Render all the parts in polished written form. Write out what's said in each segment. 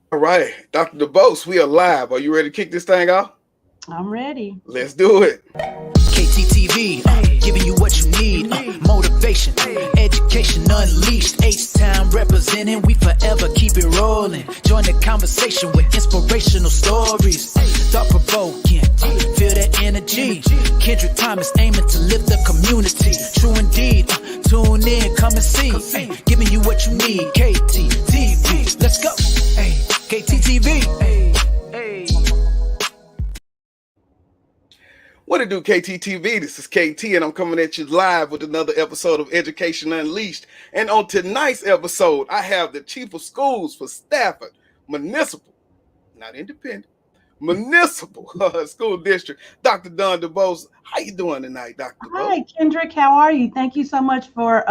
All right, Dr. Dubose, we are live. Are you ready to kick this thing off? I'm ready. Let's do it. KTTV, giving you what you need. Motivation, education unleashed. H-Town representing, we forever keep it rolling. Join the conversation with inspirational stories. Thought provoking, feel that energy. Kendrick Thomas aiming to lift the community. True indeed, tune in, come and see. Giving you what you need. KTTV, let's go. KTTV. What it do, KTTV? This is KT, and I'm coming at you live with another episode of Education Unleashed. And on tonight's episode, I have the Chief of Schools for Stafford Municipal, not independent, Municipal School District, Dr. Don Dubose. How you doing tonight, Dr. Dubose? Hi, Kendrick. How are you? Thank you so much for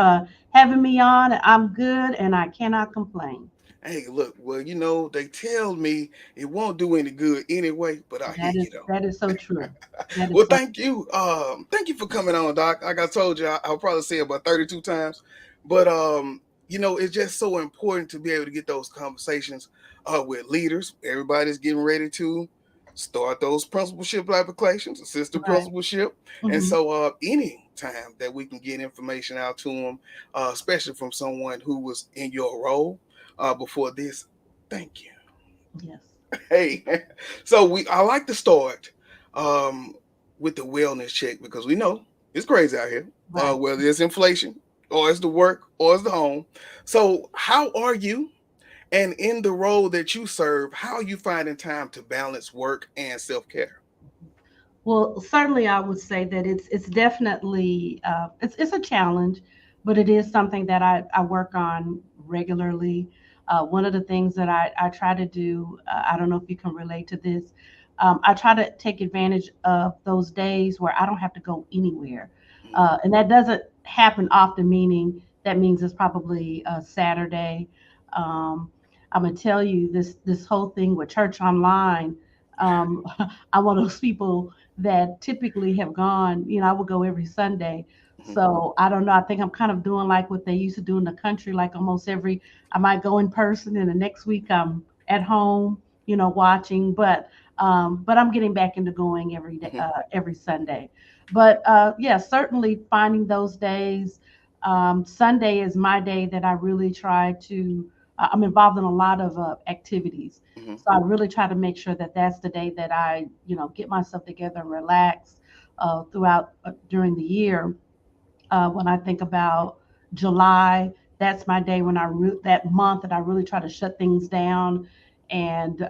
having me on. I'm good, and I cannot complain. Hey, look, well, they tell me it won't do any good anyway, but I hear you though. That is so true. That is Well, so thank you. Thank you for coming on, Doc. Like I told you, I'll probably say it about 32 times. But it's just so important to be able to get those conversations with leaders. Everybody's getting ready to start those principalship applications, assistant right. principalship. And Mhm. so any time that we can get information out to them, especially from someone who was in your role before this, thank you. Yes. Hey, so I like to start with the wellness check because we know it's crazy out here, Right. whether it's inflation or it's the work or it's the home. So how are you? And in the role that you serve, how are you finding time to balance work and self-care? Well, certainly, I would say that it's definitely it's a challenge, but it is something that I work on regularly. One of the things that I try to do, I don't know if you can relate to this. I try to take advantage of those days where I don't have to go anywhere, and that doesn't happen often. Meaning that means it's probably a Saturday. Um, I'm gonna tell you this whole thing with church online. Um, I'm one of those people that typically have gone, I would go every Sunday. Mhm. So I don't know. I think I'm kind of doing like what they used to do in the country, like almost I might go in person and the next week I'm at home, watching, but I'm getting back into going every day, Mhm. every Sunday. But yeah, certainly finding those days. Sunday is my day that I really try to, I'm involved in a lot of activities. Mhm. So I really try to make sure that that's the day that I, get myself together and relax throughout during the year. When I think about July, that's my day when that month that I really try to shut things down and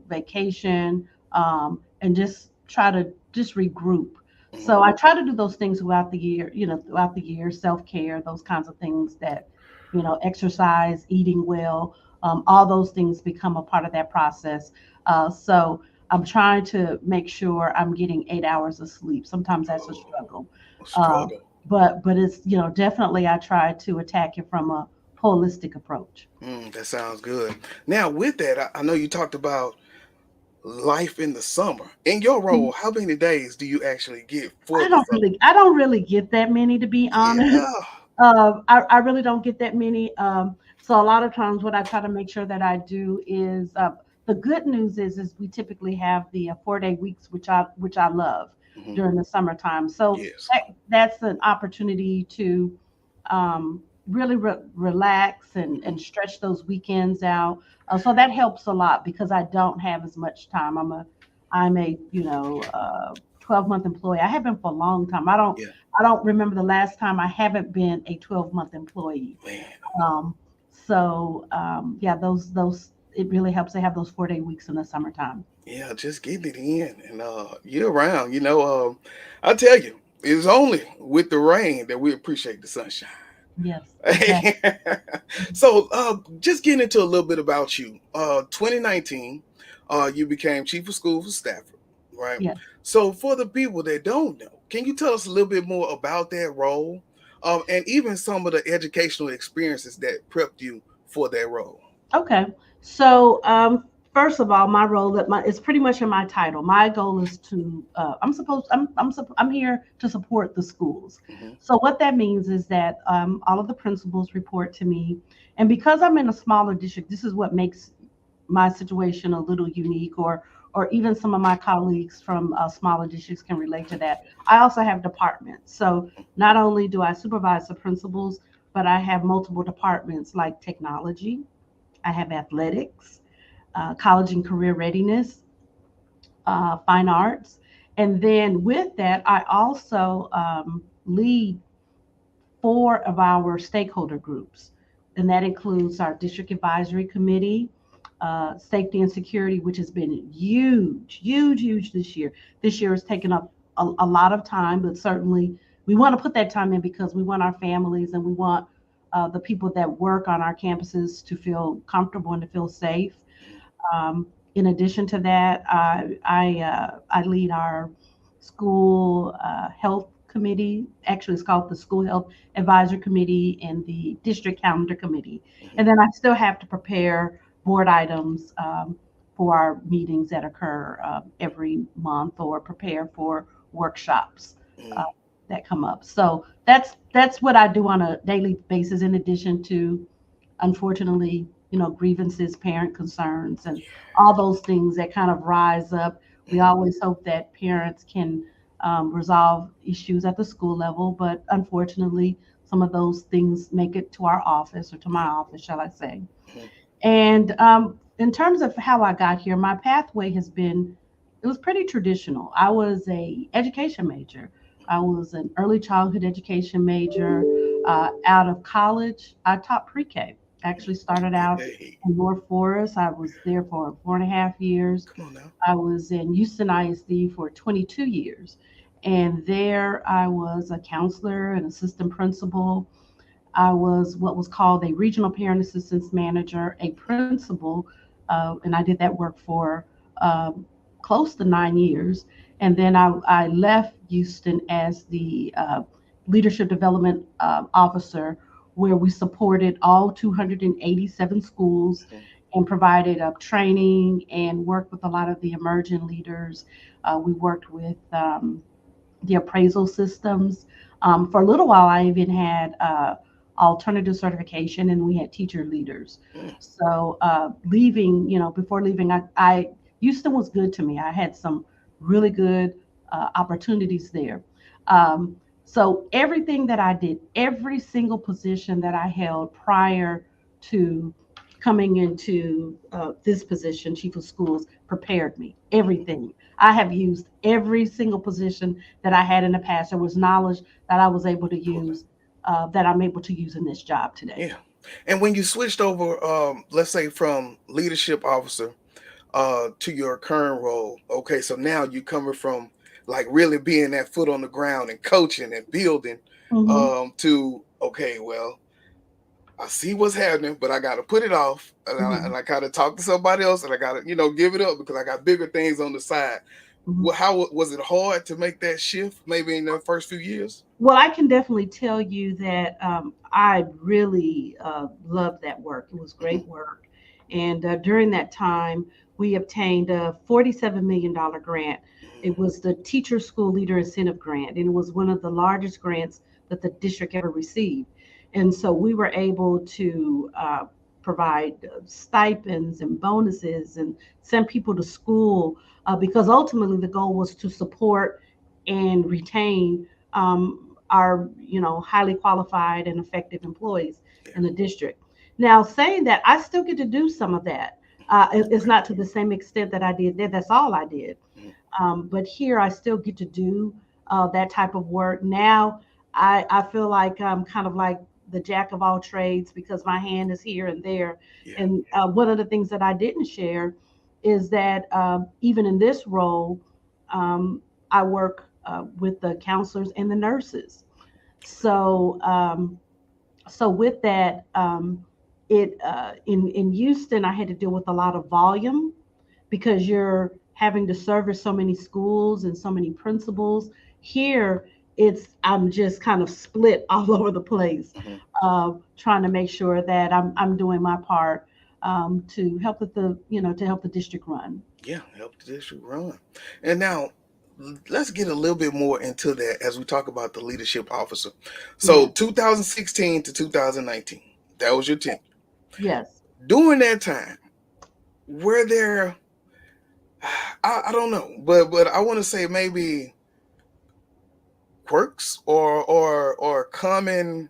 vacation and just try to just regroup. Mhm. So I try to do those things throughout the year, throughout the year, self care, those kinds of things that, exercise, eating well, all those things become a part of that process. So I'm trying to make sure I'm getting 8 hours of sleep. Sometimes that's a Oh, struggle. Uh, struggle. but it's definitely I try to attack it from a holistic approach. That sounds good. Now, with that, I know you talked about life in the summer. In your role, how many days do you actually get for the summer? I don't really get that many, to be honest. Yeah. I really don't get that many. So a lot of times, what I try to make sure that I do is the good news is we typically have the 4 day weeks, which I love Mhm. during the summertime. So Yes. that's an opportunity to really relax and Mhm. stretch those weekends out. So that helps a lot because I don't have as much time. I'm a 12-month employee. I have been for a long time. Yeah, I don't remember the last time I haven't been a 12-month employee. man. Um, so yeah, those it really helps to have those 4 day weeks in the summertime. Yeah, just getting it in and year round. I tell you, it's only with the rain that we appreciate the sunshine. Yes, exactly. So just getting into a little bit about you. 2019, you became chief of school for Stafford, right? Yes. So for the people that don't know, can you tell us a little bit more about that role, and even some of the educational experiences that prepped you for that role? Okay. So, first of all, my role that my it's pretty much in my title. My goal is to I'm here to support the schools. Hmm. So what that means is that all of the principals report to me, and because I'm in a smaller district, this is what makes my situation a little unique, or even some of my colleagues from smaller districts can relate to that. I also have departments. So not only do I supervise the principals, but I have multiple departments like technology, I have athletics, college and career readiness, fine arts. And then with that, I also lead four of our stakeholder groups, and that includes our district advisory committee, safety and security, which has been huge, huge, huge this year. This year has taken up a lot of time, but certainly we want to put that time in because we want our families and we want the people that work on our campuses to feel comfortable and to feel safe. In addition to that, I lead our school health committee. Actually, it's called the School Health Advisory Committee and the District Calendar Committee. And then I still have to prepare board items for our meetings that occur every month, or prepare for workshops that come up. So that's what I do on a daily basis, in addition to, unfortunately, grievances, parent concerns, and all those things that kind of rise up. We always hope that parents can resolve issues at the school level, but unfortunately, some of those things make it to our office, or to my office, shall I say. And in terms of how I got here, my pathway it was pretty traditional. I was a education major. I was an early childhood education major. Out of college, I taught pre-K. Actually started out in North Forest. I was there for 4.5 years. Come on now. I was in Houston ISD for 22 years. And there I was a counselor, an assistant principal. I was what was called a regional parent assistance manager, a principal, and I did that work for close to 9 years. And then I left Houston as the leadership development officer, where we supported all 287 schools and provided training and worked with a lot of the emerging leaders. We worked with the appraisal systems. For a little while, I even had alternative certification, and we had teacher leaders. So before leaving, Houston was good to me. I had some really good opportunities there. So everything that I did, every single position that I held prior to coming into this position, chief of schools, prepared me. Everything. I have used every single position that I had in the past. There was knowledge that I was able to use, that I'm able to use in this job today. Yeah. And when you switched over, let's say from leadership officer to your current role, okay, so now you're coming from like really being that foot on the ground and coaching and building to, okay, well, I see what's happening, but I got to put it off, and I got to talk to somebody else, and I got to, give it up because I got bigger things on the side. Well, how was it hard to make that shift maybe in the first few years? Well, I can definitely tell you that I really loved that work. It was great work. And during that time, we obtained a $47 million grant. It was the Teacher School Leader Incentive Grant, and it was one of the largest grants that the district ever received. And so we were able to provide stipends and bonuses and send people to school because ultimately the goal was to support and retain our highly qualified and effective employees in the district. Now, saying that, I still get to do some of that. It's not to the same extent that I did there. That's all I did. But here I still get to do that type of work. Now I feel like I'm kind of like the jack of all trades because my hand is here and there. And one of the things that I didn't share is that even in this role, I work with the counselors and the nurses. So with that, in Houston, I had to deal with a lot of volume because you're having to service so many schools and so many principals. Here, I'm just kind of split all over the place, trying to make sure that I'm doing my part to help with to help the district run. Yeah, help the district run. And now let's get a little bit more into that as we talk about the leadership officer. So 2016 to 2019, that was your tenure. Yes. During that time, were there, I don't know, but I want to say maybe quirks or common,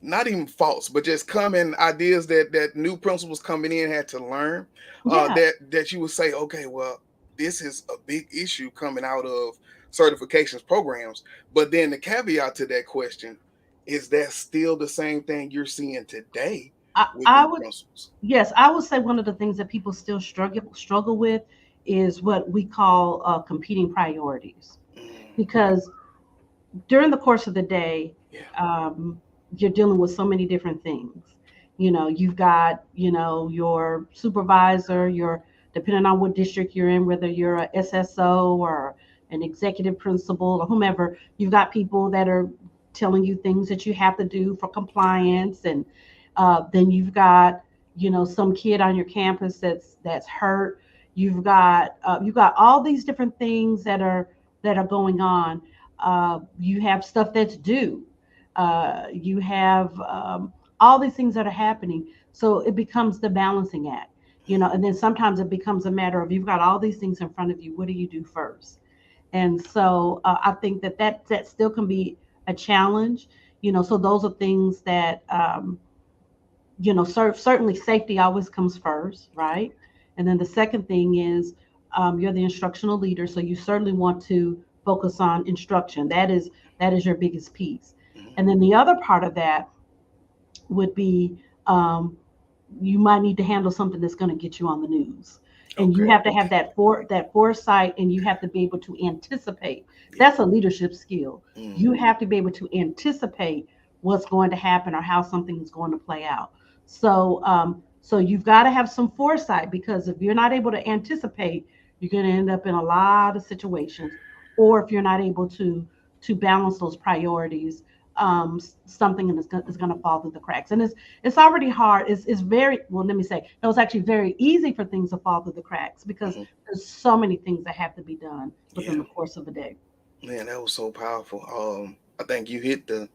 not even faults, but just common ideas that new principals coming in had to learn, Yeah. that you would say, okay, well, this is a big issue coming out of certifications programs. But then the caveat to that question is, that still the same thing you're seeing today with I new would, principals? yes, I would say one of the things that people still struggle with is what we call competing priorities, Mm, because during the course of the day, yeah, um, you're dealing with so many different things. You've got, your supervisor, depending on what district you're in, whether you're a SSO or an executive principal or whomever, you've got people that are telling you things that you have to do for compliance. And then you've got, some kid on your campus that's hurt. You've got all these different things that are going on. You have stuff that's due. You have all these things that are happening. So it becomes the balancing act, and then sometimes it becomes a matter of, you've got all these things in front of you. What do you do first? And so I think that still can be a challenge. So those are things that, certainly safety always comes first, right? And then the second thing is, you're the instructional leader, so you certainly want to focus on instruction. That is your biggest piece. mhm. And then the other part of that would be, you might need to handle something that's going to get you on the news, and you Okay, have to have that foresight, and you have to be able to anticipate. yeah, That's a leadership skill. mm, You have to be able to anticipate what's going to happen or how something is going to play out. So you've got to have some foresight, because if you're not able to anticipate, you're going to end up in a lot of situations. Or if you're not able to balance those priorities, something is going to fall through the cracks. And it's already hard. It's very, well, let me say, it was actually very easy for things to fall through the cracks, because mhm, there's so many things that have to be done within yeah. the course of a day. Man, that was so powerful. I think you hit the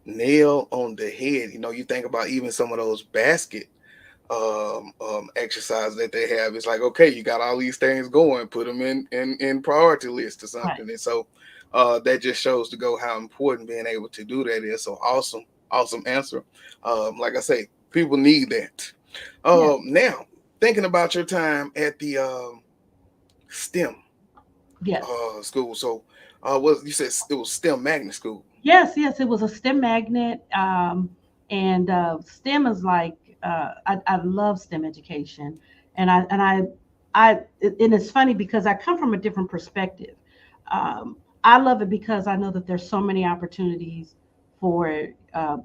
nail on the head. You think about even some of those basket exercises that they have. It's like, okay, you got all these things going, put them in priority list or Right. something. And so that just shows to go how important being able to do that is. So awesome answer. Like I say, people need that. Yeah. Now, thinking about your time at the STEM Yes. school. So was you said it was STEM magnet school? Yes, it was a STEM magnet, and STEM is like, I love STEM education, and it's funny because I come from a different perspective. I love it because I know that there's so many opportunities for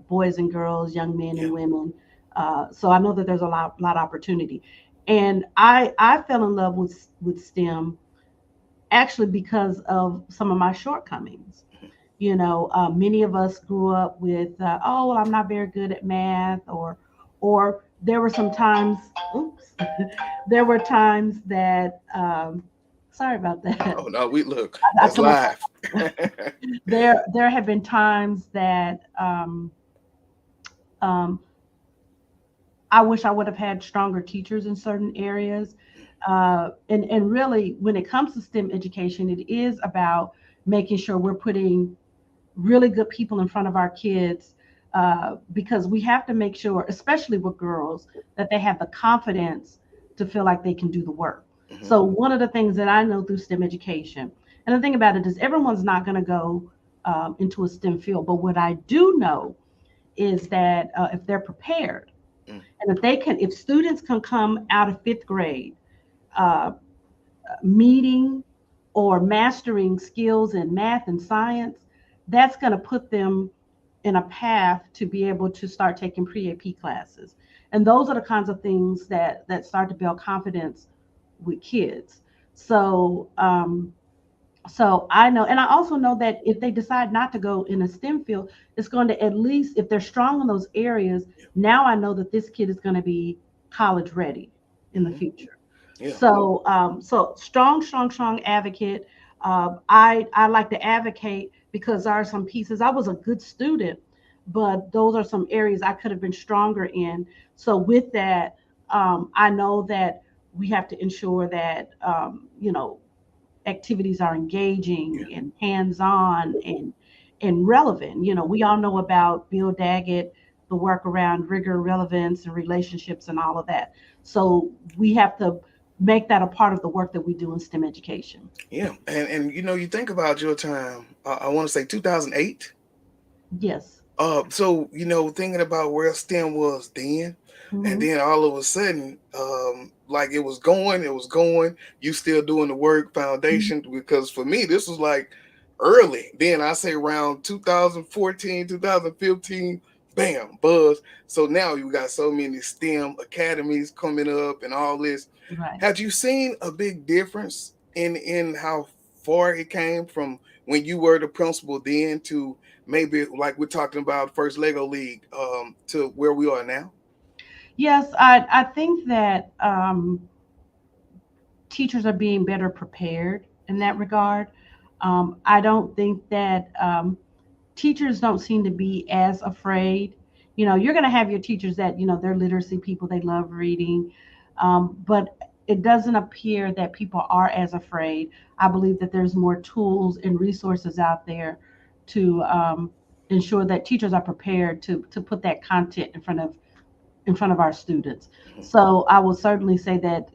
boys and girls, young men Yeah. and women. So I know that there's a lot of opportunity, and I fell in love with STEM actually because of some of my shortcomings. Many of us grew up with, oh, well, I'm not very good at math, or there were some times, oops, there were times that, sorry about that. Oh no, we look. I That's feel like live. there have been times that, um, I wish I would have had stronger teachers in certain areas. And really, when it comes to STEM education, it is about making sure we're putting really good people in front of our kids, because we have to make sure, especially with girls, that they have the confidence to feel like they can do the work. Mhm. So one of the things that I know through STEM education, and the thing about it is, everyone's not going to go into a STEM field, but what I do know is that if they're prepared, Mm. and if students can come out of fifth grade uh, meeting or mastering skills in math and science, that's going to put them in a path to be able to start taking pre-AP classes. And those are the kinds of things that start to build confidence with kids. So I know, and I also know that if they decide not to go in a STEM field, it's going to, at least if they're strong in those areas, Yeah. now I know that this kid is going to be college ready in the Mhm. future. Yeah. So strong advocate. I like to advocate because there are some pieces. I was a good student, but those are some areas I could have been stronger in. So with that, I know that we have to ensure that, activities are engaging and hands-on and relevant. We all know about Bill Daggett, the work around rigor, relevance, and relationships and all of that. So we have to make that a part of the work that we do in STEM education. Yeah, and you think about your time. I want to say 2008. Yes. So thinking about where STEM was then, and Hmm. then all of a sudden, like it was going. You still doing the work foundation, because for me this was like early. Then I say around 2014, 2015, bam, buzz. So now you got so many STEM academies coming up and all this. Right. Have you seen a big difference in how far it came from when you were the principal then to maybe like we're talking about first Lego League to where we are now? Yes, I think that teachers are being better prepared in that regard. I don't think that teachers don't seem to be as afraid. You're going to have your teachers that, they're literacy people, they love reading, but it doesn't appear that people are as afraid. I believe that there's more tools and resources out there to ensure that teachers are prepared to put that content in front of our students. Mhm. So I will certainly say that,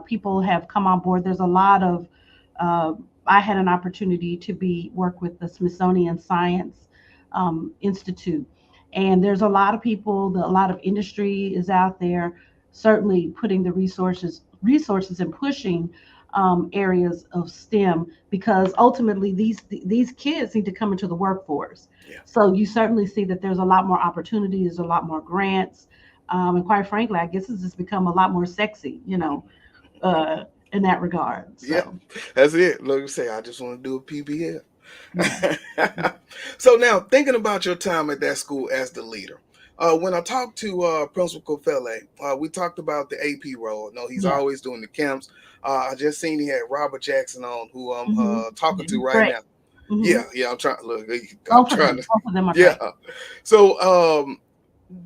people have come on board. There's a lot of, uh, I had an opportunity to work with the Smithsonian Science Institute. And there's a lot of people, a lot of industry is out there, certainly putting the resources and pushing areas of STEM, because ultimately these kids need to come into the workforce. Yeah. So you certainly see that there's a lot more opportunities, a lot more grants, and quite frankly, I guess it's just become a lot more sexy, uh, in that regard. Yeah, So, that's it. Like you say, I just want to do a PBL. yeah. So now, thinking about your time at that school as the leader, when I talked to Principal Kofele, we talked about the AP role. No, he's Yeah. always doing the camps. I just seen he had Robert Jackson on, who I'm Hmm. talking to right Great. now. Hmm. Yeah, I'm trying. Look, I'm Both of trying them. to. Both of them are Yeah. great. So,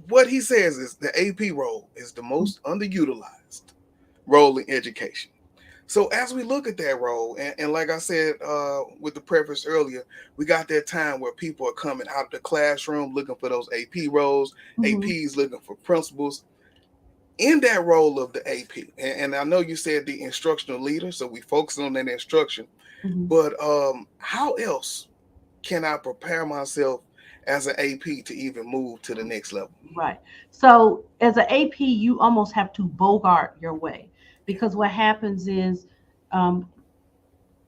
what he says is the AP role is the most underutilized role in education. So as we look at that role, and like I said with the preface earlier, we got that time where people are coming out of the classroom looking for those AP roles, Hmm. APs looking for principals. In that role of the AP, and I know you said the instructional leader, so we focus on that instruction, Hmm. but how else can I prepare myself as an AP to even move to the next level? Right. So as an AP, you almost have to bogart your way, because what happens is, um,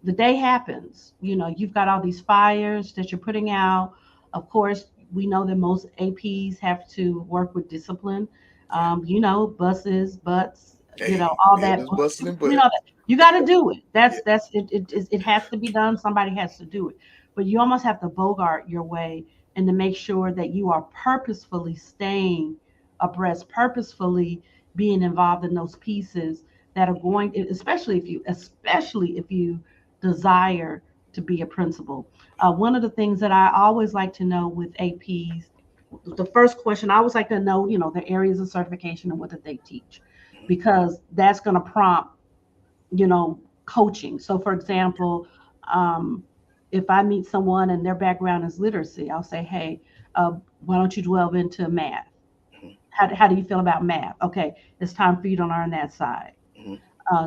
the day happens, you've got all these fires that you're putting out. Of course, we know that most APs have to work with discipline. Yeah. Buses, butts, Hey, all yeah, that. just busting and You butt. know that you got to do it. Yeah. It has to be done. Somebody has to do it. But you almost have to bogart your way, and to make sure that you are purposefully staying abreast, purposefully being involved in those pieces that are going, especially if you desire to be a principal. One of the things that I always like to know with APs, the first question I always like to know, the areas of certification and what did they teach, because that's going to prompt, coaching. So, for example, um, if I meet someone and their background is literacy, I'll say, hey, why don't you delve into math? Mhm, How do you feel about math? Okay, it's time for you to learn that side. mhm.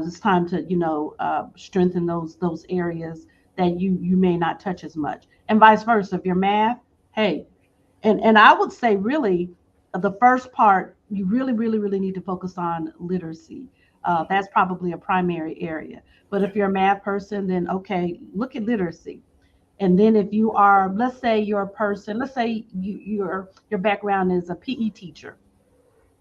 It's time to strengthen those areas that you may not touch as much, and vice versa. If you're math, hey, and I would say really, the first part, you really need to focus on literacy. That's probably a primary area. But Yeah. if you're a math person, then okay, look at literacy. And then if you are, let's say you're a person, let's say your background is a PE teacher,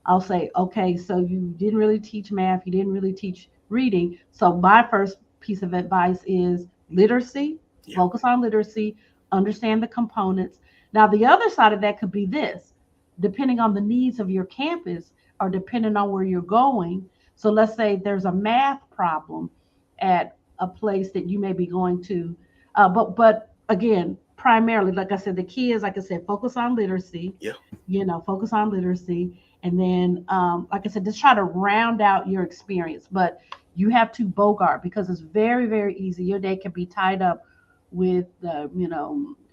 I'll say, okay, so you didn't really teach math, you didn't really teach reading. So my first piece of advice is literacy, Yeah. focus on literacy, understand the components. Now, the other side of that could be this, depending on the needs of your campus or depending on where you're going. So let's say there's a math problem at a place that you may be going to, but again, primarily, like I said, the key is, like I said, focus on literacy, Yeah. focus on literacy, And then, like I said, just try to round out your experience. But you have to bogart because it's very, very easy. Your day can be tied up with,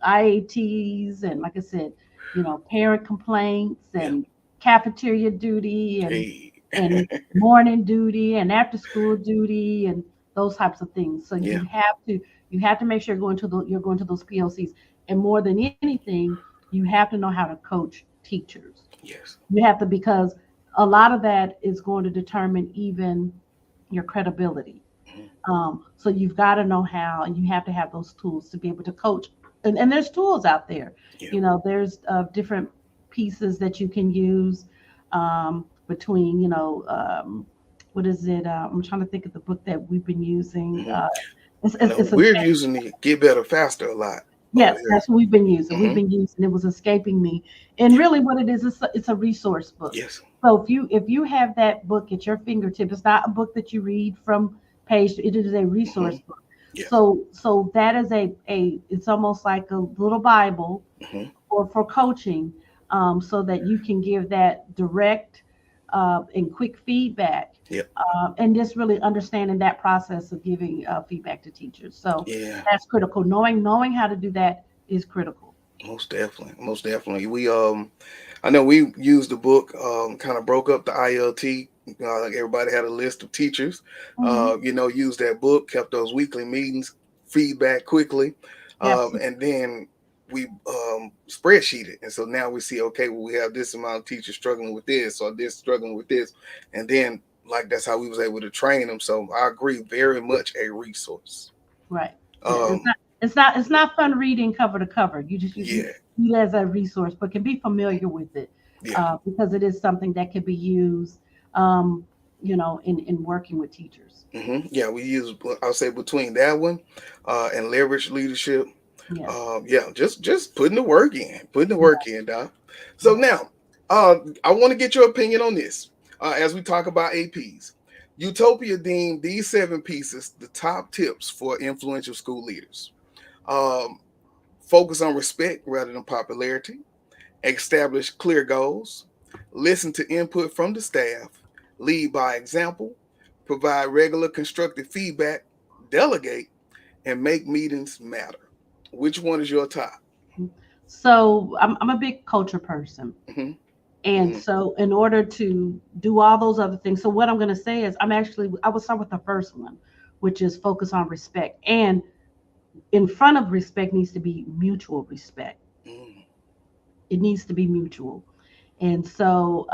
IATs and, like I said, parent complaints Yeah. and cafeteria duty and Hey. and morning duty and after school duty and those types of things. So Yeah. you have to make sure you're going to those PLCs. And more than anything, you have to know how to coach teachers. Yes. You have to, because a lot of that is going to determine even your credibility. So you've got to know how, and you have to have those tools to be able to coach. And there's tools out there. Yeah. There's different pieces that you can use between, what is it? I'm trying to think of the book that we've been using. Mhm. I know It's a we're using the Get Better Faster a lot over Yes, here. that's what we've been using. We've Mhm. been using. It was escaping me, and really, what it is, it's a resource book. Yes. So if you have that book at your fingertip, it's not a book that you read from page. It is a resource Mhm. book. Yes. So that is it's almost like a little Bible Mhm. for coaching, so that you can give that direct and quick feedback, Yep. and just really understanding that process of giving feedback to teachers. So Yeah. that's critical. Knowing how to do that is critical. Most definitely. Most definitely. I know we used the book, kind of broke up the ILT. Like everybody had a list of teachers. Hmm. Used that book, kept those weekly meetings, feedback quickly, Absolutely. and then we spreadsheeted. And so now we see, okay, well, we have this amount of teachers struggling with this or this struggling with this, and then like that's how we was able to train them. So I agree, very much a resource. Right. Yeah, it's Um, not it's not it's not fun reading cover to cover. You yeah, use it as a resource, but can be familiar with it, yeah. because it is something that can be used, in working with teachers. Yeah, we use, I'll say, between that one and leverage leadership. Yes. Yeah, just putting the work in, Doc. So Yes. now, I want to get your opinion on this as we talk about APs. Utopia deemed these 7 pieces the top tips for influential school leaders. Um, Focus on respect rather than popularity. Establish clear goals. Listen to input from the staff. Lead by example. Provide regular constructive feedback. Delegate and make meetings matter. Which one is your top? So I'm a big culture person. Hmm. And Hmm. so in order to do all those other things, so what I'm going to say is I will start with the first one, which is focus on respect. And in front of respect needs to be mutual respect. Mm. It needs to be mutual. And so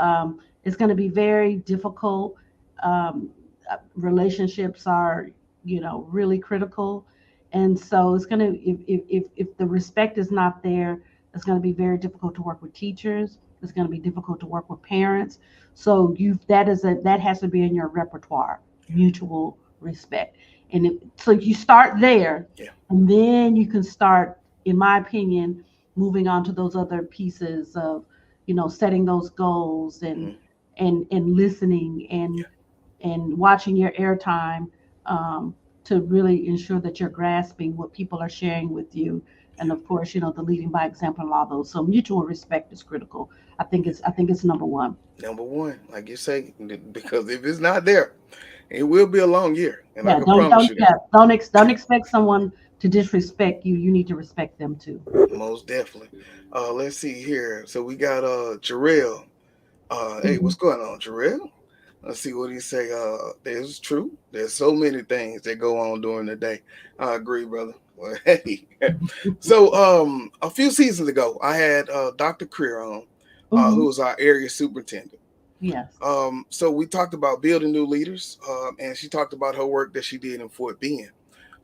it's going to be very difficult. Relationships are, really critical. And so it's going to, if the respect is not there, it's going to be very difficult to work with teachers. It's going to be difficult to work with parents. So that has to be in your repertoire, mutual respect. And so you start there, Yeah. and then you can start, in my opinion, moving on to those other pieces of, setting those goals and Mm. listening and watching your airtime, to really ensure that you're grasping what people are sharing with you. And of course, the leading by example and all those. So mutual respect is critical. I think it's number one. Number one, like you say, because if it's not there, it will be a long year, and I Yeah, can don't promise don't you that. yeah, don't expect someone to disrespect you. You need to respect them too. Most definitely. Let's see here. So we got Jarrell. Hey, Mhm. what's going on, Jarrell? Let's see what he say. There's true. There's so many things that go on during the day. I agree, brother. Well, hey. So a few seasons ago, I had Dr. Creer on, who Mhm. was our area superintendent. Yes. So we talked about building new leaders, and she talked about her work that she did in Fort Bend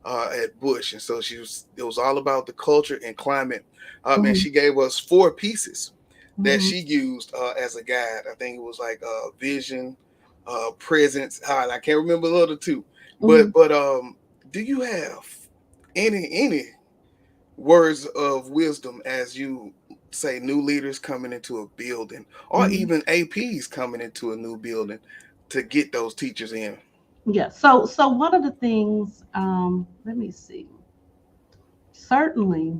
at Bush, and so it was all about the culture and climate. And Mhm. she gave us 4 pieces that Mhm. she used as a guide. I think it was like vision, presence. I can't remember the other 2, Mhm. but do you have any words of wisdom as you say new leaders coming into a building or Mhm. even APs coming into a new building to get those teachers in? Yeah. So one of the things, let me see. Certainly,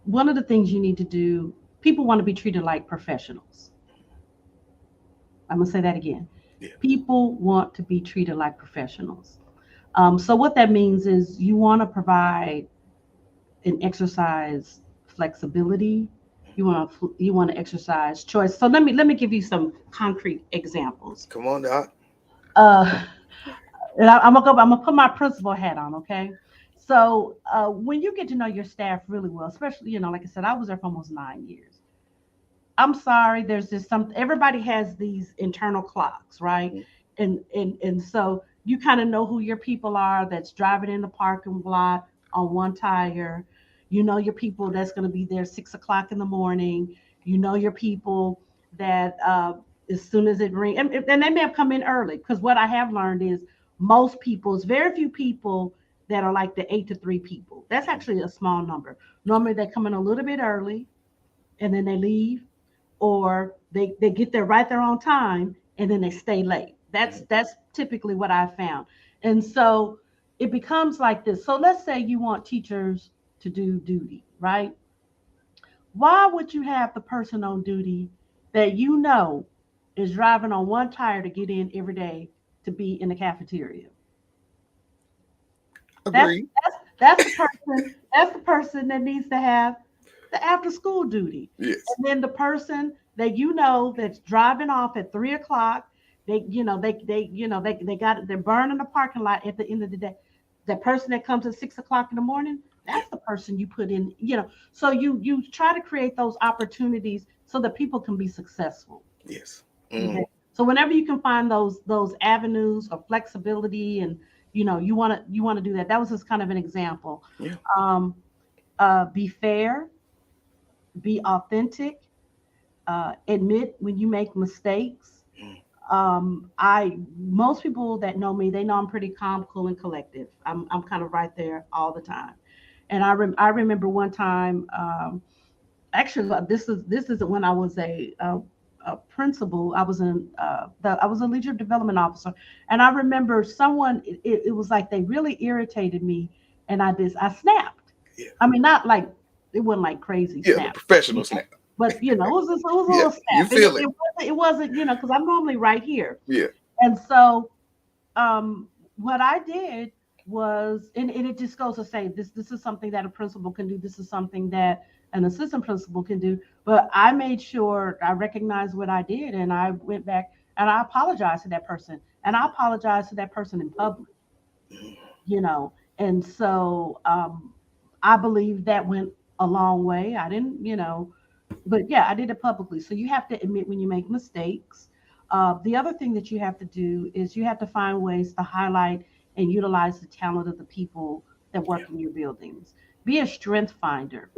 one of the things you need to do people want to be treated like professionals. I'm going to say that again. Yeah. People want to be treated like professionals. So what that means is you want to provide and exercise flexibility. You want to exercise choice. So let me give you some concrete examples. Come on, Doc. And I'm gonna put my principal hat on, okay? So when you get to know your staff really well, especially, like I said, I was there for almost 9 years. I'm sorry, there's just everybody has these internal clocks, right? And so you kind of know who your people are that's driving in the parking lot on one tire. You know your people that's going to be there 6 o'clock in the morning. You know your people that as soon as it rings, and they may have come in early, because what I have learned is it's very few people that are like the 8 to 3 people. That's actually a small number. Normally they come in a little bit early and then they leave, or they get there right there on time and then they stay late. That's typically what I found. And so it becomes like this. So let's say you want teachers to do duty, right? Why would you have the person on duty that is driving on one tire to get in every day to be in the cafeteria? Agreed. That's the person that needs to have the after school duty. Yes. And then the person that that's driving off at 3 o'clock, they're burning the parking lot at the end of the day. The person that comes at 6 o'clock in the morning, that's the person you put in, so you try to create those opportunities so that people can be successful. Yes. Okay? So whenever you can find those avenues of flexibility, and you want to do that. That was just kind of an example. Yeah. Be fair, be authentic, admit when you make mistakes. Most people that know me, they know I'm pretty calm, cool, and collective. I'm kind of right there all the time. And I remember one time, actually, this is when I was a principal. I was a leadership development officer, and I remember someone. It was like they really irritated me, and I snapped. Yeah. I mean, not like it wasn't like crazy snap. Professional snap. But it was a little snap. You feel it. It wasn't, because I'm normally right here. Yeah. And so, what I did was, and it just goes to say, this is something that a principal can do. This is something that an assistant principal can do. But I made sure I recognized what I did, and I went back and I apologized to that person, and I apologized to that person in public. And so I believe that went a long way. I didn't, but yeah, I did it publicly. So you have to admit when you make mistakes. The other thing that you have to do is you have to find ways to highlight and utilize the talent of the people that work in your buildings. Be a strength finder.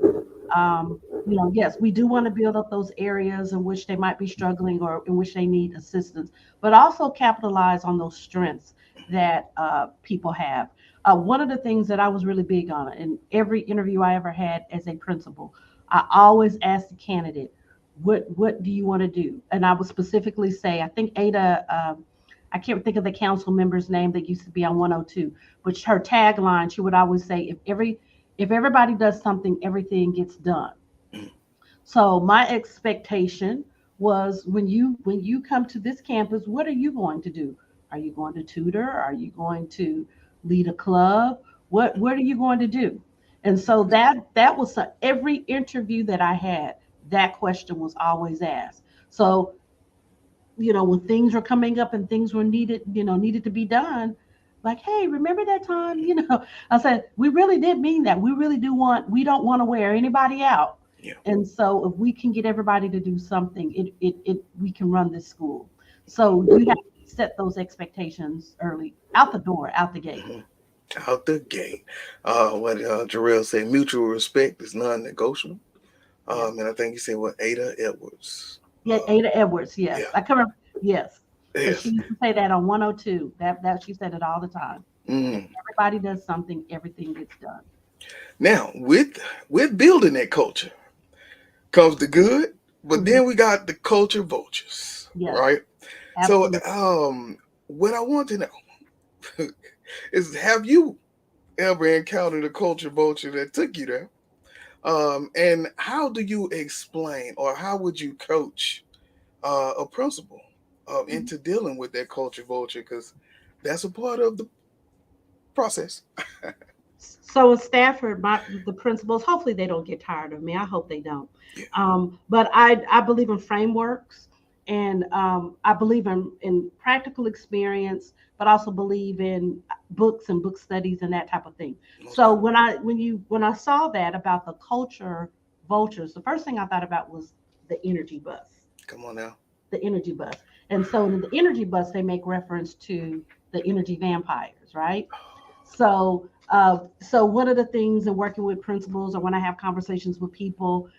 Yes, we do want to build up those areas in which they might be struggling or in which they need assistance, but also capitalize on those strengths that people have. One of the things that I was really big on in every interview I ever had as a principal, I always asked the candidate, what do you want to do? And I would specifically say, I think Ada, I can't think of the council member's name that used to be on 102, but her tagline, she would always say, if everybody does something, everything gets done. So my expectation was, when you come to this campus, what are you going to do? Are you going to tutor? Are you going to lead a club? What are you going to do? And so that was every interview that I had, that question was always asked. So, when things were coming up and things were needed to be done, like, hey, remember that time? I said, we really did mean that. We don't want to wear anybody out. Yeah. And so if we can get everybody to do something, we can run this school. So you have to set those expectations early, out the door, out the gate. Out the gate. What Jarrell said, mutual respect is non-negotiable. And I think you said Ada Edwards. Yeah, Ada Edwards. Yes, yeah. I come remember. Yes. Yes. She used to say that on 102. That she said it all the time. Everybody does something, everything gets done. Now, with building that culture comes the good, but then we got the culture vultures, right? Absolutely. So, what I want to know is, have you ever encountered a culture vulture that took you there? And how do you explain, or how would you coach a principal into dealing with that culture vulture? Because that's a part of the process. So at Stafford, the principals, hopefully they don't get tired of me. I hope they don't. Yeah. But I believe in frameworks, and I believe in practical experience, but also believe in books and book studies and that type of thing. So when I saw that about the culture vultures, the first thing I thought about was the energy bus. Come on now. The energy bus. And so in the energy bus, they make reference to the energy vampires, right? So, so one of the things in working with principals, or when I have conversations with people,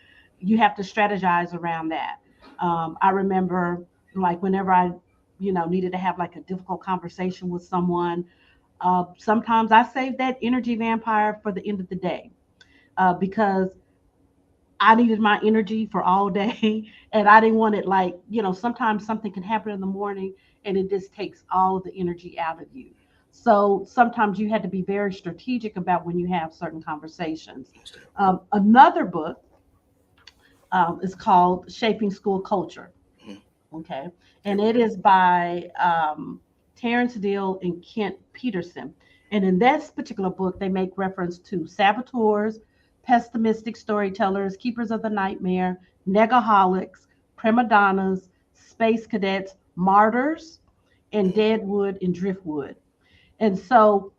you have to strategize around that. I remember, like, whenever I, needed to have like a difficult conversation with someone, sometimes I save that energy vampire for the end of the day, because I needed my energy for all day, and I didn't want it, like, sometimes something can happen in the morning and it just takes all of the energy out of you. So sometimes you had to be very strategic about when you have certain conversations. Another book is called Shaping School Culture. Okay. And it is by Terrence Deal and Kent Peterson. And in that particular book, they make reference to saboteurs, pessimistic storytellers, keepers of the nightmare, negaholics, prima donnas, space cadets, martyrs, and deadwood and driftwood. And so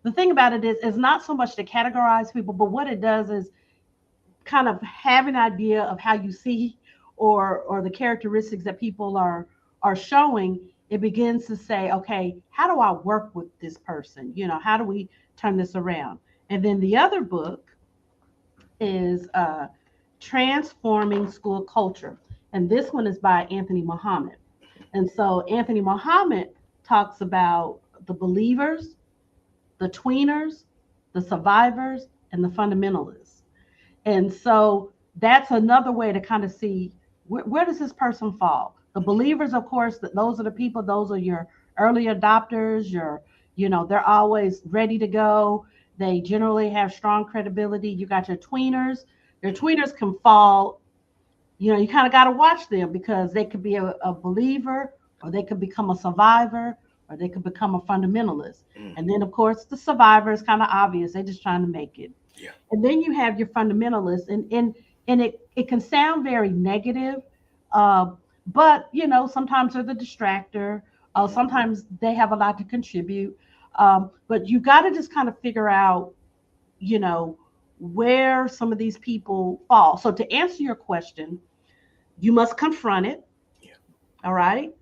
the thing about it is not so much to categorize people, but what it does is kind of have an idea of how you see or the characteristics that people are showing. It begins to say, okay, how do I work with this person? How do we turn this around? And then the other book is Transforming School Culture. And this one is by Anthony Muhammad. And so Anthony Muhammad talks about the believers, the tweeners, the survivors, and the fundamentalists. And so that's another way to kind of see where does this person fall. The believers, of course, those are the people, those are your early adopters, they're always ready to go. They generally have strong credibility. You got your tweeners. Your tweeners can fall, you kind of got to watch them, because they could be a believer, or they could become a survivor, or they could become a fundamentalist. And then, of course, the survivor is kind of obvious. They're just trying to make it. Yeah. And then you have your fundamentalists, and it can sound very negative, but sometimes they're the distractor. Sometimes they have a lot to contribute, but you got to just kind of figure out, where some of these people fall. So to answer your question, you must confront it. Yeah. All right.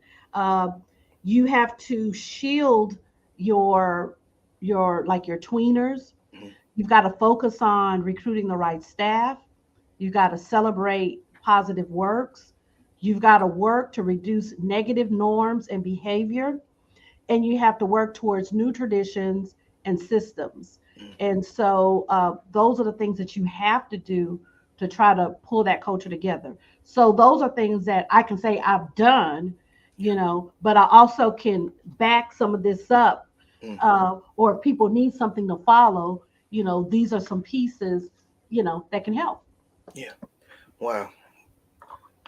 You have to shield your tweeners. You've got to focus on recruiting the right staff. You've got to celebrate positive works. You've got to work to reduce negative norms and behavior. And you have to work towards new traditions and systems. And so those are the things that you have to do to try to pull that culture together. So those are things that I can say I've done, but I also can back some of this up, or if people need something to follow, these are some pieces, that can help. Yeah. Wow.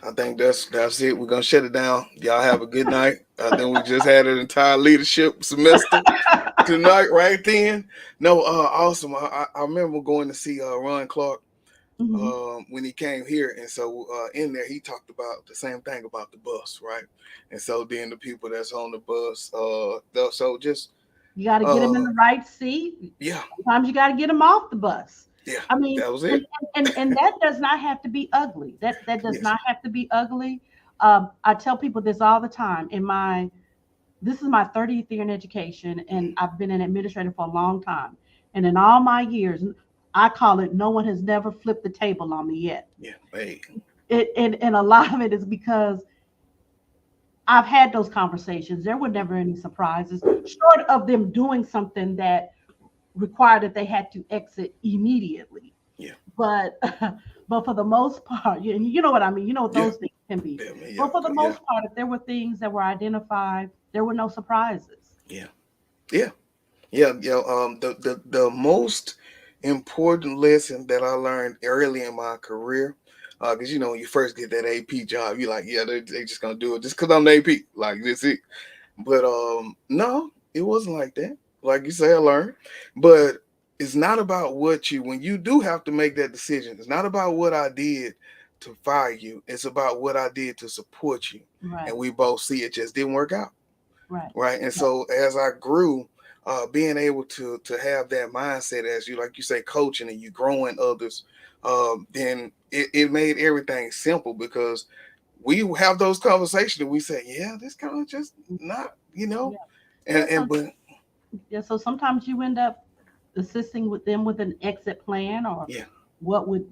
I think that's it. We're going to shut it down. Y'all have a good night. I think we just had an entire leadership semester tonight, right then. No, awesome. I remember going to see Ron Clark when he came here. And so in there, he talked about the same thing about the bus, right? And so then the people that's on the bus, so just... You got to get them in the right seat. Yeah. Sometimes you got to get them off the bus. Yeah, I mean, that was it. And that does not have to be ugly. That does not have to be ugly. I tell people this all the time. This is my 30th year in education, and I've been an administrator for a long time. And in all my years, I call it, no one has never flipped the table on me yet. Yeah, hey. And a lot of it is because I've had those conversations. There were never any surprises, short of them doing something that required that they had to exit immediately. Yeah. But for the most part, you know what I mean. You know what those things can be. Yeah. But for the most part, if there were things that were identified, there were no surprises. Yeah. The most important lesson that I learned early in my career. Because when you first get that AP job, you're like, yeah, they just gonna do it just because I'm the AP. Like that's it. But no, it wasn't like that. Like you say, I learned. But it's not about when you do have to make that decision, it's not about what I did to fire you. It's about what I did to support you. Right. And we both see it just didn't work out. Right. Right. And so as I grew, being able to have that mindset as like you say, coaching and you growing others, then it made everything simple because we have those conversations and we say, yeah, this kind of just not, Yeah. Yeah. but So sometimes you end up assisting with them with an exit plan or yeah, what would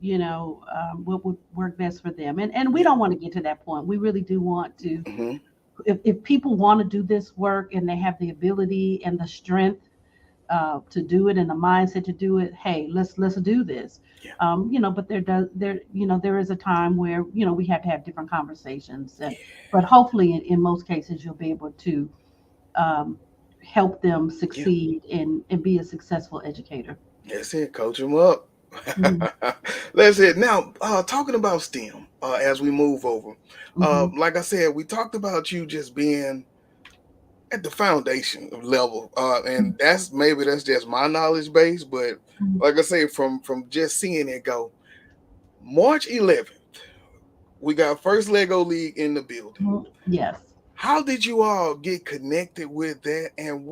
what would work best for them. And we don't want to get to that point. We really do want to. hmm If people want to do this work and they have the ability and the strength to do it and the mindset to do it, hey, let's do this. yeah, But there is a time where we have to have different conversations. yeah, But hopefully, in most cases, you'll be able to um, help them yeah. succeed and be a successful educator. That's it. Coach them up. Mhm. That's it. Now, talking about STEM, as we move over, Mhm. like I said, we talked about you just being at the foundation level, and that's just my knowledge base. But Mhm. like I say, from just seeing it go, March 11th, we got first Lego League in the building. Mhm. Yes. How did you all get connected with that, and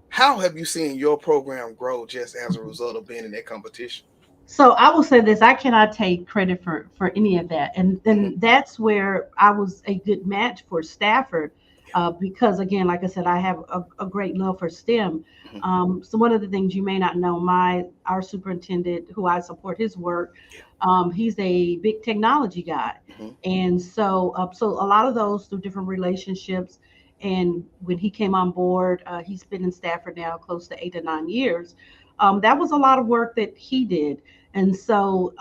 how have you seen your program grow just as a result of being in that competition? So I will say this: I cannot take credit for any of that, and hmm that's where I was a good match for Stafford, Yeah. because again, like I said, I have a great love for STEM. hmm So one of the things you may not know, our superintendent, who I support his work, Yeah. he's a big technology guy, hmm and so a lot of those through different relationships. And when he came on board, he's been in Stafford now close to 8 to 9 years. That was a lot of work that he did. And so,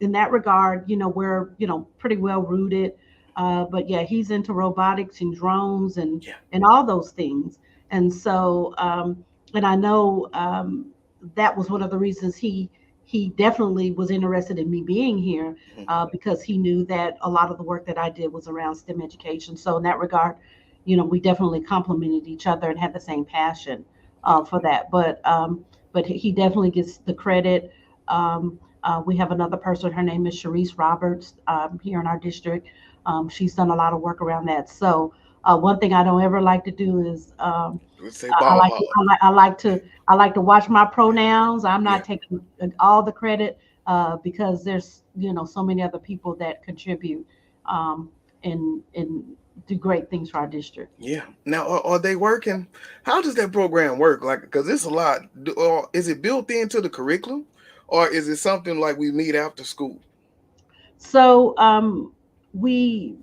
in that regard, we're, pretty well rooted. But yeah, he's into robotics and drones Yeah. and all those things. And so, and I know that was one of the reasons he definitely was interested in me being here, hmm because he knew that a lot of the work that I did was around STEM education. So in that regard, we definitely complemented each other and had the same passion Yeah. for that. But he definitely gets the credit. We have another person. Her name is Sharice Roberts, here in our district. She's done a lot of work around that. So one thing I don't ever like to do is Let's say I ball like to, hog. I like to watch my pronouns. I'm Yeah. not taking all the credit, because there's so many other people that contribute, and do great things for our district. Yeah. Now, are they working? How does that program work? Like, because it's a lot. Or is it built into the curriculum, or is it something like we meet after school? So we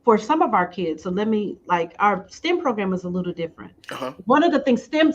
for some of our kids, so let me like our STEM program is a little different. Uh huh. One of the things STEM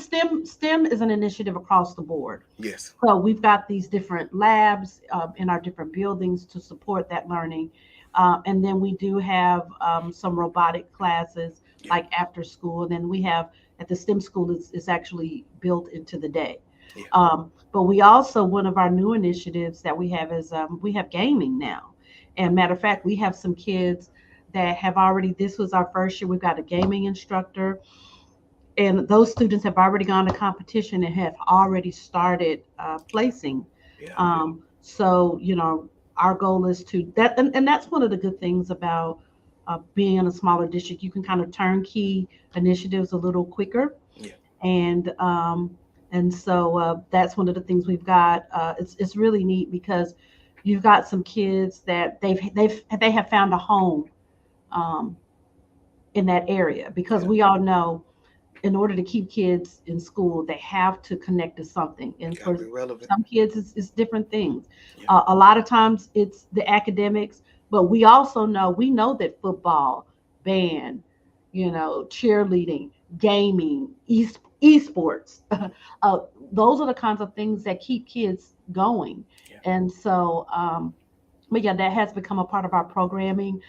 is an initiative across the board. Yes. So we've got these different labs in our different buildings to support that learning. And then we do have some robotic classes Yeah. like after school. And then we have at the STEM school, it's actually built into the day. Yeah. But we also, one of our new initiatives that we have is we have gaming now. And matter of fact, we have some kids that have already, this was our first year, we've got a gaming instructor, and those students have already gone to competition and have already started placing. Yeah. So our goal is to that, and that's one of the good things about being in a smaller district. You can kind of turnkey initiatives a little quicker, Yeah. and so that's one of the things we've got. It's really neat because you've got some kids that they have found a home um, in that area, because Yeah. we all know in order to keep kids in school, they have to connect to something. And Gotta for be relevant. some kids, it's different things. Yeah. A lot of times it's the academics, but we know that football, band, cheerleading, gaming, esports, uh, those are the kinds of things that keep kids going. Yeah. And so, but yeah, that has become a part of our programming.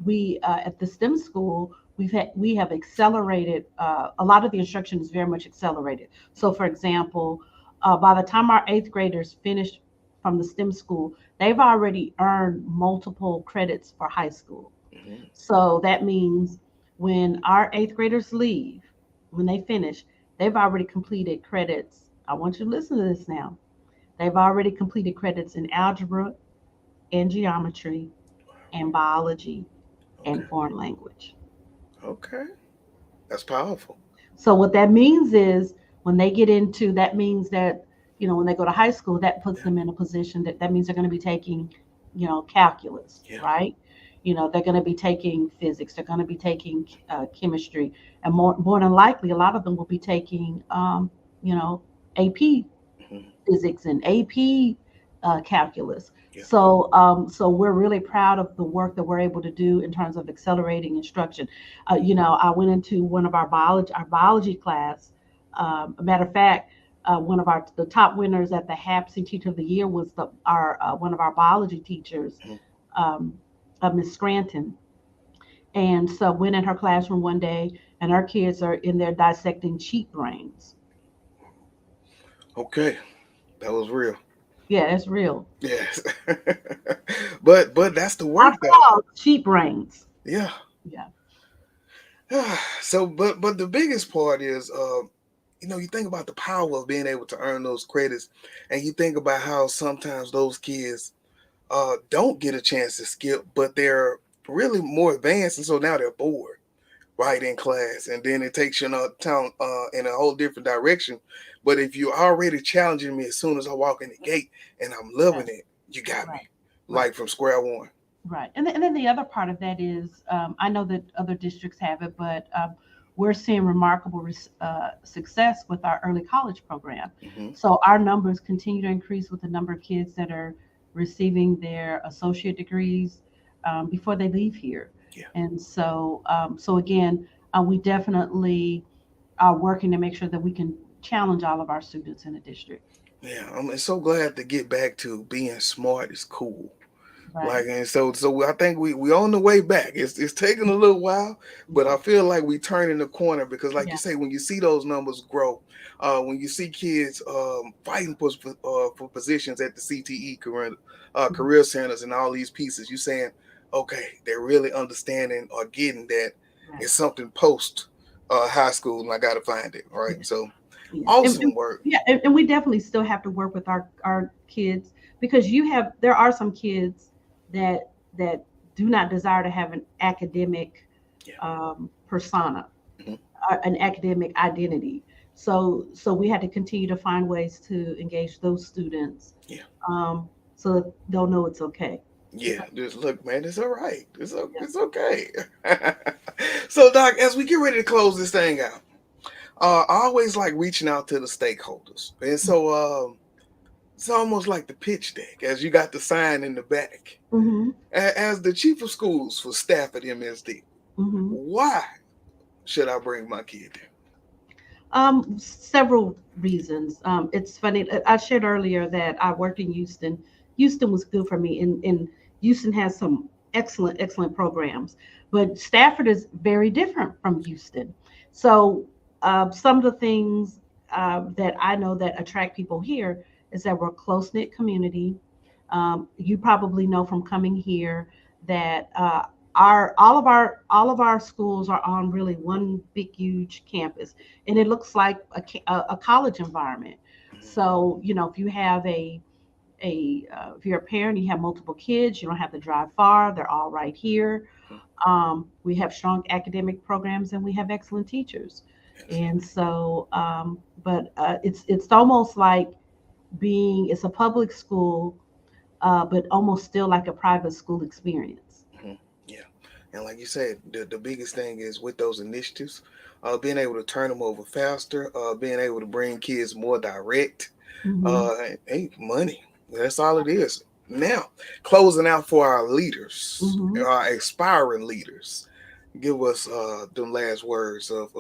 We at the STEM school, we have accelerated a lot of the instruction is very much accelerated. So, for example, by the time our 8th graders finish from the STEM school, they've already earned multiple credits for high school. Mhm. So that means when our 8th graders leave, when they finish, they've already completed credits. I want you to listen to this now. They've already completed credits in algebra and geometry and biology Okay. and foreign language. Okay. That's powerful. So what that means is when they get into that means that when they go to high school, that puts Yeah. them in a position that means they're going to be taking calculus, Yeah. right? They're going to be taking physics, they're going to be taking chemistry, and more than likely a lot of them will be taking you know AP Mhm. physics and AP calculus. Yeah. So we're really proud of the work that we're able to do in terms of accelerating instruction. I went into one of our biology class. A matter of fact, one of the top winners at the HAPSI Teacher of the Year was our one of our biology teachers, Mhm. um, Miss Scranton. And so went in her classroom one day, and our kids are in there dissecting sheep brains. Okay. That was real. Yeah, it's real. Yes. but that's the I work though. call sheep brains. Yeah. Yeah. So but the biggest part is you think about the power of being able to earn those credits, and you think about how sometimes those kids don't get a chance to skip, but they're really more advanced, and so now they're bored right in class, and then it takes you in a whole different direction. But if you're already challenging me as soon as I walk in the gate and I'm loving Right. it, you got me Right. Right. like from square one. Right. And then the other part of that is I know that other districts have it, but we're seeing remarkable success with our early college program. Hmm. So our numbers continue to increase with the number of kids that are receiving their associate degrees before they leave here. Yeah. And so again, we definitely are working to make sure that we can challenge all of our students in the district. Yeah, I'm so glad to get back to being smart is cool. Right. Like, and so I think we on the way back. It's taking a little while, but Yeah. I feel like we turning the corner because, like you Yeah. say, when you see those numbers grow, when you see kids fighting for positions at the CTE Mhm. career centers and all these pieces, you saying, okay, they're really understanding or getting that Right. it's something post high school, and I got to find it. Right. Yeah. So Yeah, awesome work. yeah, and we definitely still have to work with our kids because there are some kids that do not desire to have an academic Yeah. persona, Mhm. an academic identity. So we had to continue to find ways to engage those students, Yeah. so that they'll know it's okay. Yeah, just look, man, it's all right. Yeah. It's okay. So, Doc, as we get ready to close this thing out, I always like reaching out to the stakeholders, and so it's almost like the pitch deck, as you got the sign in the back. Mm-hmm. As the chief of schools for Stafford MSD, Mm-hmm. why should I bring my kid there? Several reasons. It's funny. I shared earlier that I worked in Houston. Houston was good for me, and Houston has some excellent programs. But Stafford is very different from Houston. So some of the things that I know that attract people here is that we're a close knit community. You probably know from coming here that our all of our schools are on really one big huge campus, and it looks like a college environment. Mhm. So if you have if you're a parent, you have multiple kids, you don't have to drive far. They're all right here. We have strong academic programs, and we have excellent teachers. Yes. And so, but it's almost like it's a public school, but almost still like a private school experience. Mhm. Yeah, and like you said, the biggest thing is with those initiatives, being able to turn them over faster, being able to bring kids more direct. Hmm. Hey, money. That's all it is. Now, closing out for our leaders, Hmm. our aspiring leaders. Give us them last words of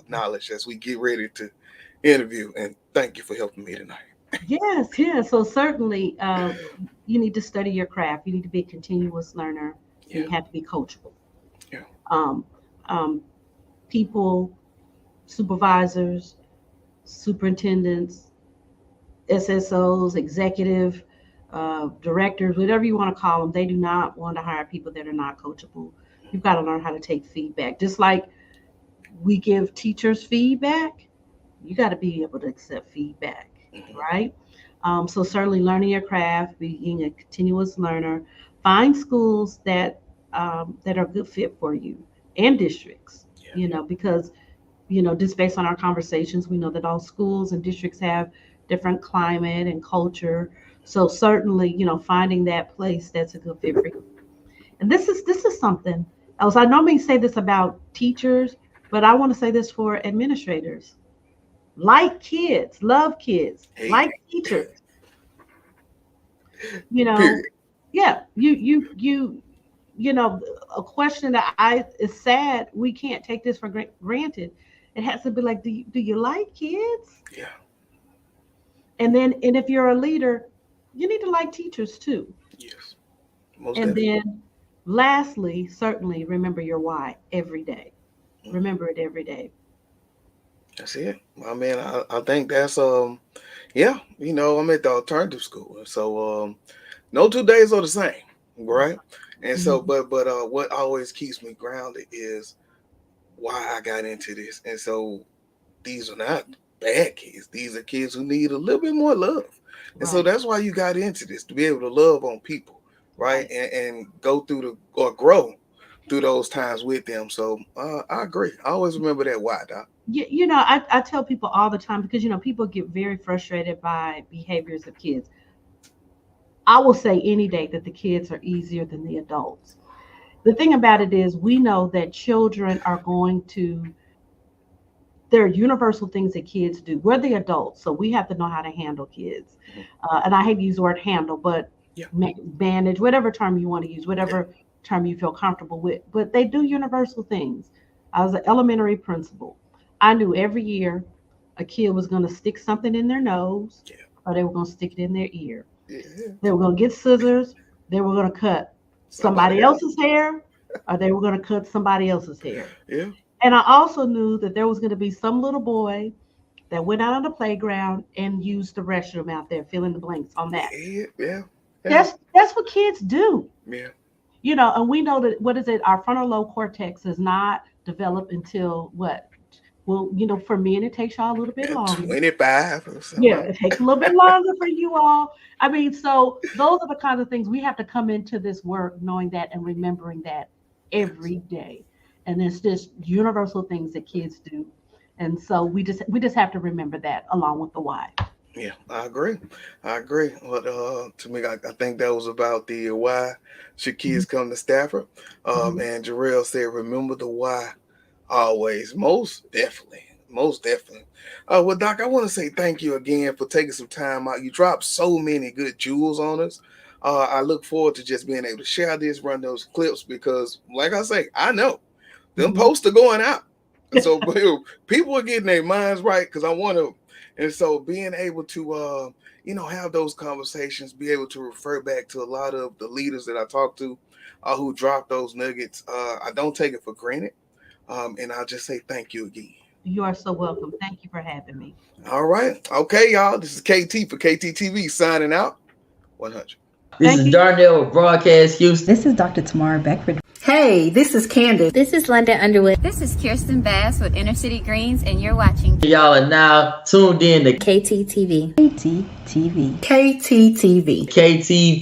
knowledge as we get ready to interview. And thank you for helping me tonight. Yes, yes. So certainly, you need to study your craft. You need to be a continuous learner, and Yeah, you have to be coachable. yeah, Um, um, People, supervisors, superintendents, SSOs, executive directors, whatever you want to call them, they do not want to hire people that are not coachable. You've got to learn how to take feedback. Just like we give teachers feedback, you got to be able to accept feedback, right? So certainly learning your craft, being a continuous learner, find schools that are a good fit for you and districts, because, just based on our conversations, we know that all schools and districts have different climate and culture. So certainly, finding that place that's a good fit for you. And this is something else. I normally say this about teachers, but I want to say this for administrators. Like kids, love kids, like teachers. Period. Yeah, a question that is sad. We can't take this for granted. It has to be like, do you like kids? Yeah. And if you're a leader, you need to like teachers too. Yes. Most and definitely. Then lastly, certainly remember your why every day. Remember it every day. That's it. I mean, I think that's I'm at the alternative school. So no 2 days are the same, right? And so but what always keeps me grounded is why I got into this. And so these are not bad kids. These are kids who need a little bit more love. And so that's why you got into this, to be able to love on people, right? And go through or grow through those times with them. So I agree. I always remember that why, Doc. I tell people all the time, because, people get very frustrated by behaviors of kids. I will say any day that the kids are easier than the adults. The thing about it is, we know that children are there are universal things that kids do. We're the adults, so we have to know how to handle kids. And I hate to use the word handle, but manage, whatever term you want to use, whatever term you feel comfortable with. But they do universal things. I was an elementary principal. I knew every year a kid was going to stick something in their nose, or they were going to stick it in their ear. They were going to get scissors. They were going to cut somebody else's hair, or they were going to cut somebody else's hair. Yeah. And I also knew that there was going to be some little boy that went out on the playground and used the restroom out there, fill in the blanks on that. Yeah. That's what kids do. Yeah. And we know that our frontal lobe cortex is not developed until what? Well, for men, it takes y'all a little bit longer. 25 or something. Yeah, it takes a little bit longer for you all. I mean, so those are the kinds of things we have to come into this work knowing that and remembering that every day. And it's just universal things that kids do. And so we just have to remember that along with the why. Yeah, I agree. But to me, I think that was about the why should kids come to Stafford. And Jarrell said, remember the why always. Most definitely. Well, Doc, I want to say thank you again for taking some time out. You dropped so many good jewels on us. I look forward to just being able to share this, run those clips, because like I say, I know them posts are going out. And so people are getting their minds right, because I want to. And so being able to, have those conversations, be able to refer back to a lot of the leaders that I talked to who dropped those nuggets, I don't take it for granted. And I'll just say thank you again. You are so welcome. Thank you for having me. All right. Okay, y'all. This is KT for KTTV signing out. 100. This is Darnell with Broadcast Houston. This is Dr. Tamara Beckford. Hey, this is Candace. This is London Underwood. This is Kirsten Bass with Inner City Greens, and you're watching. Y'all are now tuned in to Ktteev. Ktteev. Ktteev. KT